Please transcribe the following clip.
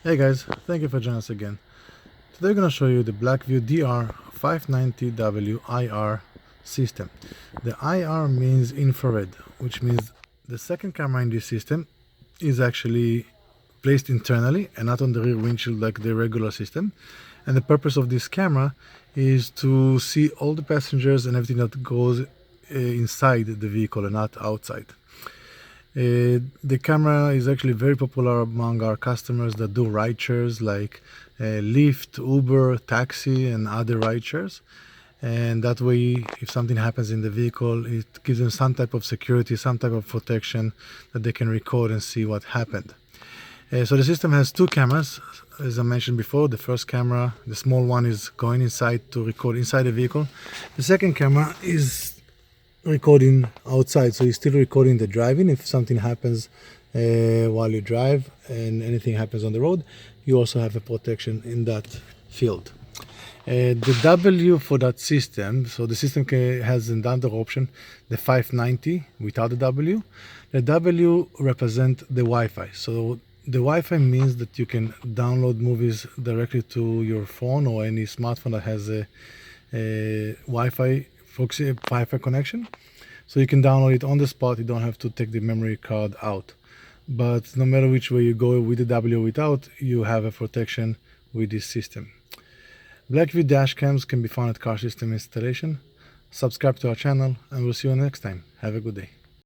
Hey guys, thank you for joining us again. Today we're going to show you the Blackvue DR590W IR system. The IR means infrared, which means the second camera in this system is actually placed internally and not on the rear windshield like the regular system. And the purpose of this camera is to see all the passengers and everything that goes inside the vehicle and not outside. The camera is actually very popular among our customers that do ride shares like Lyft, Uber, taxi, and other ride shares. And that way, if something happens in the vehicle, it gives them some type of security, some type of protection that they can record and see what happened. So the system has two cameras, as I mentioned before. The first camera, the small one, is going inside to record inside the vehicle. The second camera is recording outside, so you're still recording the driving. If something happens while you drive and anything happens on the road, you also have a protection in that field. The W for that system, so the system has another option, the 590 without the W. The W represent the Wi-Fi. So the Wi-Fi means that you can download movies directly to your phone or any smartphone that has a Wi-Fi connection. So you can download it on the spot. You don't have to take the memory card out. But no matter which way you go, with the W or without, you have a protection with this system. Blackvue dash cams can be found at Car System Installation. Subscribe to our channel and we'll see you next time. Have a good day.